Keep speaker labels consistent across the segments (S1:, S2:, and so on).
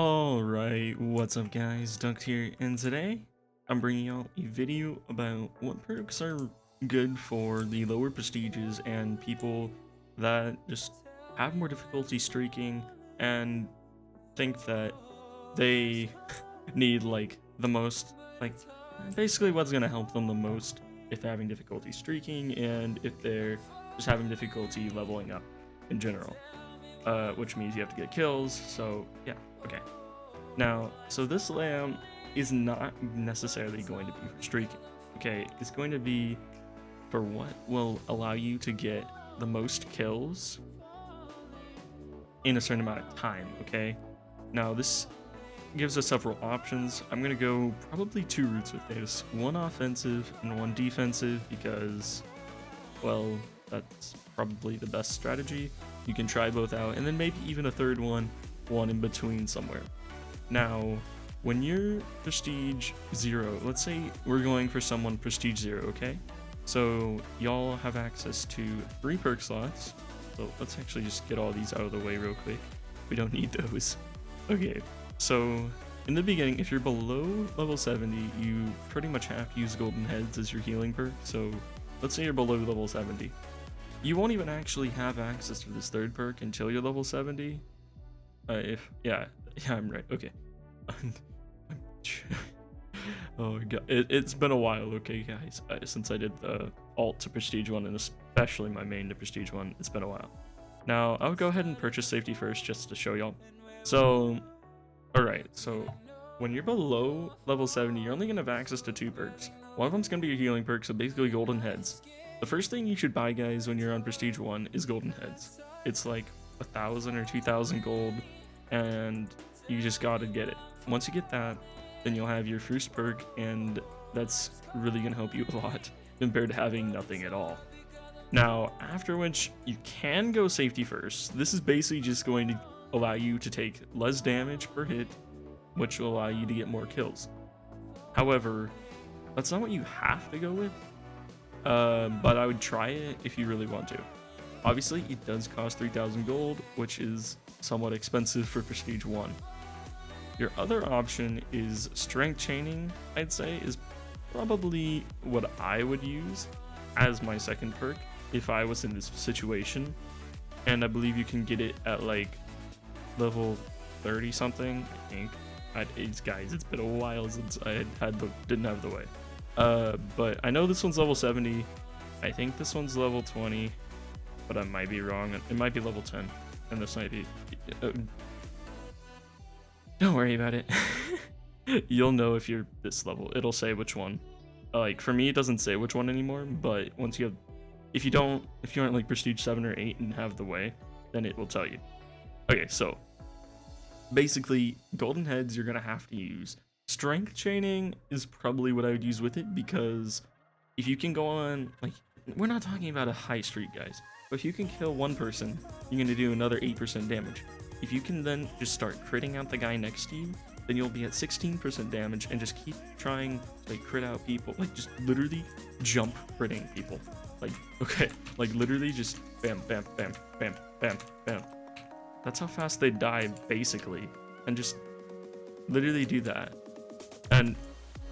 S1: Alright, what's up guys, Duct here, and today I'm bringing out a video about what perks are good for the lower prestiges and people that just have more difficulty streaking and think that they need like the most, like basically what's going to help them the most if they're having difficulty streaking and if they're just having difficulty leveling up in general. Which means you have to get kills, so yeah, okay. Now, so this layout is not necessarily going to be for streaking, okay? It's going to be for what will allow you to get the most kills in a certain amount of time, okay? Now, this gives us several options. I'm gonna go probably two routes with this. One offensive and one defensive because, well, that's probably the best strategy. You can try both out, and then maybe even a third one in between somewhere. Now, when you're prestige 0, let's say we're going for someone prestige 0, okay? So y'all have access to 3 perk slots. So let's actually just get all these out of the way real quick. We don't need those. Okay, so in the beginning, if you're below level 70, you pretty much have to use golden heads as your healing perk. So let's say you're below level 70. You won't even actually have access to this third perk until you're level 70. Yeah, I'm right. Okay. Oh god, it's been a while. Okay, guys, since I did the alt to prestige 1 and especially my main to prestige 1, it's been a while. Now I'll go ahead and purchase safety first just to show y'all. So, all right. So when you're below level 70, you're only gonna have access to 2 perks. One of them's gonna be your healing perk, so basically golden heads. The first thing you should buy, guys, when you're on prestige 1 is golden heads. It's like 1,000 or 2,000 gold, and you just gotta get it. Once you get that, then you'll have your first perk, and that's really gonna help you a lot compared to having nothing at all. Now, after which you can go safety first. This is basically just going to allow you to take less damage per hit, which will allow you to get more kills. However, that's not what you have to go with. But I would try it if you really want to. Obviously, it does cost 3,000 gold, which is somewhat expensive for prestige 1. Your other option is strength chaining, I'd say, is probably what I would use as my second perk if I was in this situation. And I believe you can get it at like level 30 something, I think. Guys, it's been a while since I didn't have the way. But I know this one's level 70. I think this one's level 20, but I might be wrong. It might be level 10, and this might be. Don't worry about it. You'll know if you're this level. It'll say which one. Like for me, it doesn't say which one anymore. But once you have, if you aren't like prestige 7 or 8 and have the way, then it will tell you. Okay, so basically, golden heads you're gonna have to use. Strength chaining is probably what I would use with it, because if you can go on, like, we're not talking about a high streak, guys, but if you can kill one person, you're going to do another 8% damage. If you can then just start critting out the guy next to you, then you'll be at 16% damage and just keep trying to like crit out people, like just literally jump critting people. Like, okay, like literally just bam, bam, bam, bam, bam, bam. That's how fast they die, basically, and just literally do that. And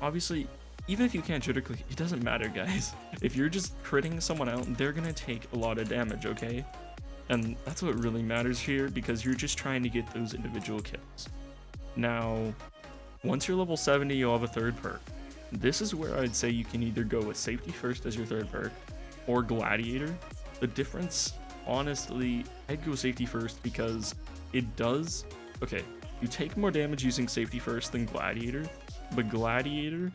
S1: obviously, even if you can't trigger click, it doesn't matter, guys. If you're just critting someone out, they're gonna take a lot of damage, okay? And that's what really matters here, because you're just trying to get those individual kills. Now, once you're level 70, you'll have a third perk. This is where I'd say you can either go with safety first as your third perk, or gladiator. The difference, honestly, I'd go safety first because it does, okay, you take more damage using safety first than gladiator, but gladiator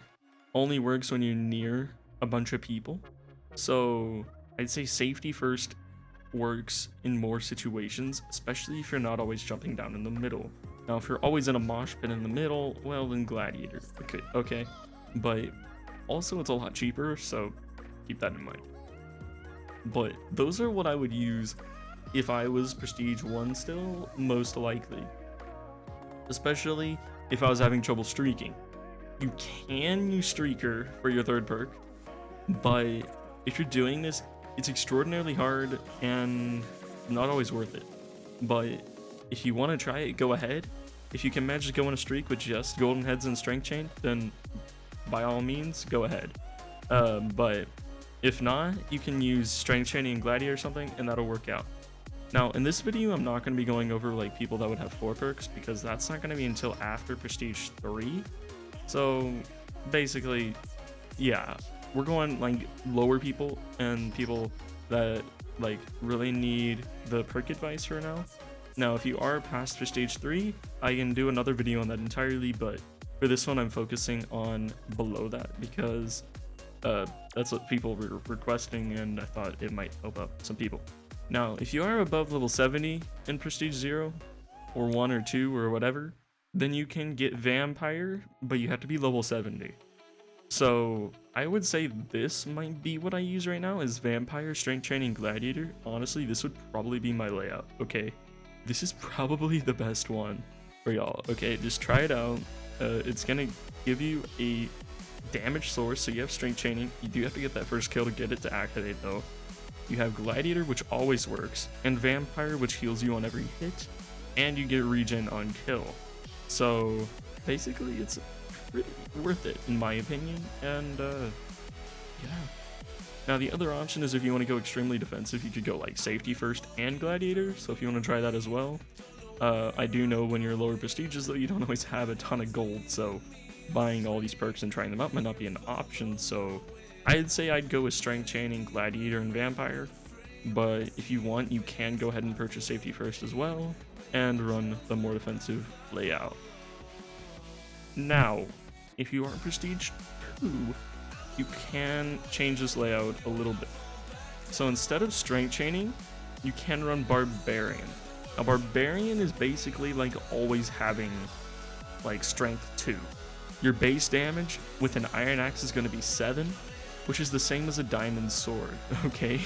S1: only works when you're near a bunch of people. So I'd say safety first works in more situations, especially if you're not always jumping down in the middle. Now, if you're always in a mosh pit in the middle, well, then gladiator. Okay. But also it's a lot cheaper, so keep that in mind. But those are what I would use if I was prestige 1 still, most likely. Especially if I was having trouble streaking. You can use Streaker for your third perk, but if you're doing this, it's extraordinarily hard and not always worth it. But if you want to try it, go ahead. If you can manage to go on a streak with just golden heads and strength chain, then by all means, go ahead. But if not, you can use strength chaining and gladiator or something, and that'll work out. Now, in this video, I'm not going to be going over like people that would have 4 perks, because that's not going to be until after Prestige 3. So basically, yeah, we're going like lower people and people that like really need the perk advice for now. Now, if you are past Prestige 3, I can do another video on that entirely, but for this one, I'm focusing on below that because that's what people were requesting, and I thought it might help out some people. Now, if you are above level 70 in Prestige 0, or 1 or 2 or whatever, then you can get Vampire, but you have to be level 70. So I would say this might be what I use right now is Vampire, Strength Training, Gladiator. Honestly, this would probably be my layout, okay? This is probably the best one for y'all, okay? Just try it out. It's gonna give you a damage source, so you have Strength Chaining. You do have to get that first kill to get it to activate though. You have Gladiator, which always works, and Vampire, which heals you on every hit, and you get regen on kill. So basically, it's pretty worth it in my opinion, and yeah. Now the other option is if you want to go extremely defensive, you could go like Safety first and Gladiator, so if you want to try that as well. I do know when you're lower prestiges though, you don't always have a ton of gold, so buying all these perks and trying them out might not be an option, so I'd say I'd go with Strength Chaining, Gladiator, and Vampire, but if you want, you can go ahead and purchase Safety first as well, and run the more defensive layout. Now, if you are Prestige 2, you can change this layout a little bit. So instead of Strength Chaining, you can run Barbarian. Now Barbarian is basically like always having like Strength 2. Your base damage with an Iron Axe is going to be 7, which is the same as a Diamond Sword, okay?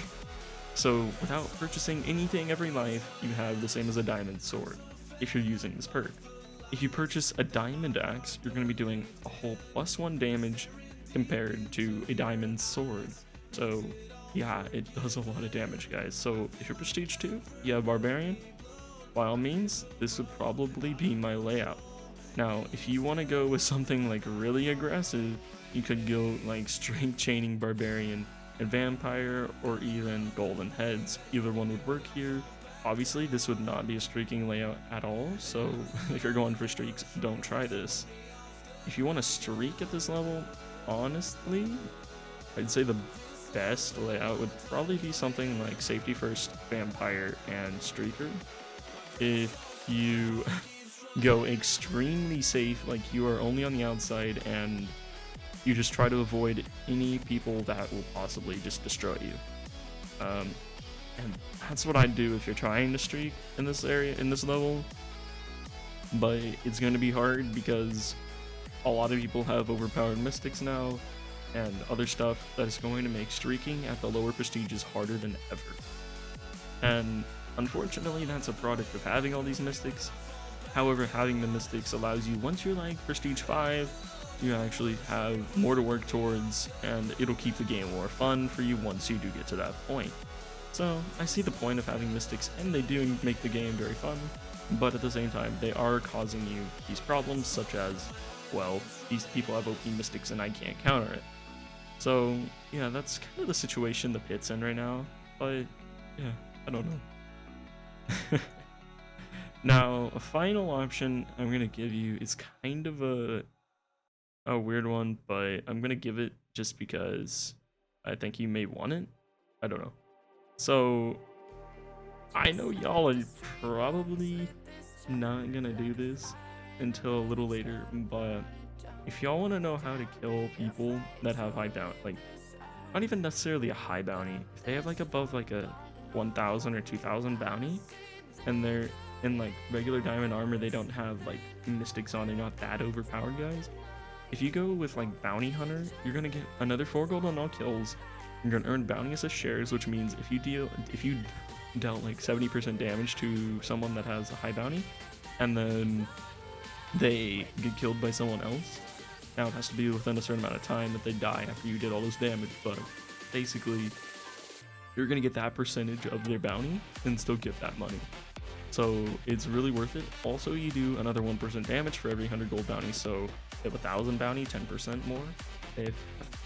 S1: So without purchasing anything every life, you have the same as a Diamond Sword if you're using this perk. If you purchase a Diamond Axe, you're going to be doing a whole +1 damage compared to a Diamond Sword. So yeah, it does a lot of damage, guys. So if you're Prestige 2, you have Barbarian, by all means, this would probably be my layout. Now, if you want to go with something like really aggressive, you could go like Strength Chaining Barbarian and Vampire, or even Golden Heads. Either one would work here. Obviously, this would not be a streaking layout at all, so if you're going for streaks, don't try this. If you want to streak at this level, honestly, I'd say the best layout would probably be something like Safety first, Vampire, and Streaker. If you go extremely safe, like you are only on the outside and you just try to avoid any people that will possibly just destroy you. And that's what I'd do if you're trying to streak in this area, in this level. But it's going to be hard because a lot of people have overpowered mystics now and other stuff that is going to make streaking at the lower prestiges harder than ever. And unfortunately, that's a product of having all these mystics. However, having the mystics allows you, once you're like Prestige 5, you actually have more to work towards, and it'll keep the game more fun for you once you do get to that point. So I see the point of having mystics, and they do make the game very fun, but at the same time, they are causing you these problems, such as, well, these people have OP mystics and I can't counter it. So yeah, that's kind of the situation the pit's in right now, but yeah, I don't know. Now, a final option I'm going to give you is kind of a weird one, but I'm going to give it just because I think you may want it. I don't know. So, I know y'all are probably not going to do this until a little later, but if y'all want to know how to kill people that have high bounty, like, not even necessarily a high bounty, if they have like above like a 1,000 or 2,000 bounty, and they're in like regular diamond armor, they don't have like mystics on, they're not that overpowered, guys. If you go with like bounty hunter, you're gonna get another 4 gold on all kills. You're gonna earn bounty assist shares, which means if you dealt like 70% damage to someone that has a high bounty, and then they get killed by someone else, now it has to be within a certain amount of time that they die after you did all this damage, but basically you're gonna get that percentage of their bounty and still get that money. So it's really worth it. Also, you do another 1% damage for every 100 gold bounty. So if you have 1,000 bounty, 10% more. If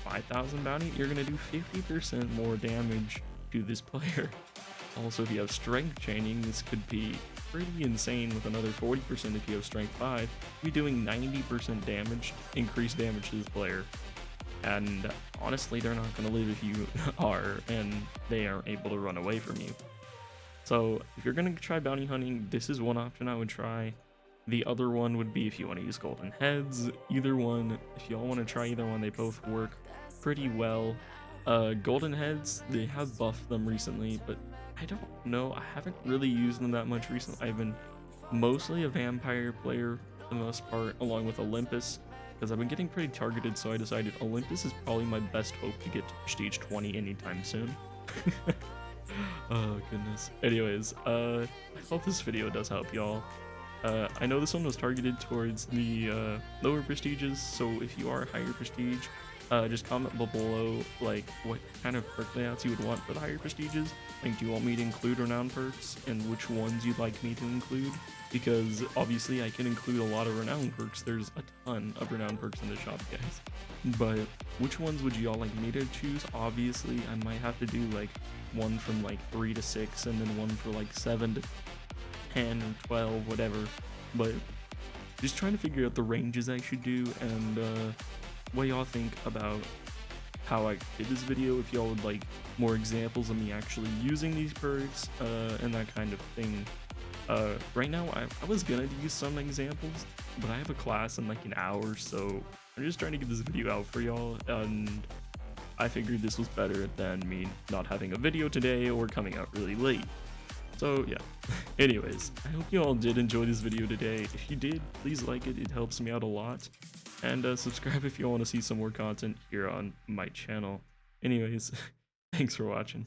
S1: 5,000 bounty, you're gonna do 50% more damage to this player. Also, if you have strength chaining, this could be pretty insane with another 40% if you have strength 5. You're doing 90% damage, increased damage to this player. And honestly, they're not gonna live if you are, and they aren't able to run away from you. So if you're gonna try bounty hunting, this is one option I would try. The other one would be if you want to use golden heads. Either one, if y'all want to try either one, they both work pretty well. Golden heads, they have buffed them recently, but I don't know, I haven't really used them that much recently. I've been mostly a vampire player for the most part, along with Olympus, because I've been getting pretty targeted, so I decided Olympus is probably my best hope to get to prestige 20 anytime soon. Oh goodness. Anyways, I hope this video does help y'all. I know this one was targeted towards the lower prestiges, so if you are higher prestige, just comment below like what kind of perk layouts you would want for the higher prestiges. Like, do you want me to include renowned perks, and which ones you'd like me to include? Because obviously I can include a lot of renowned perks. There's a ton of renowned perks in the shop, guys. But which ones would y'all like me to choose? Obviously I might have to do like one from like 3 to 6, and then one for like 7 to 10 or 12, whatever. But just trying to figure out the ranges I should do, and what y'all think about how I did this video. If y'all would like more examples of me actually using these perks, and that kind of thing. Right now I was gonna use some examples, but I have a class in like an hour, so I'm just trying to get this video out for y'all, and I figured this was better than me not having a video today or coming out really late. So yeah, anyways, I hope you all did enjoy this video today. If you did, please like it, it helps me out a lot. And subscribe if you want to see some more content here on my channel. Anyways, thanks for watching.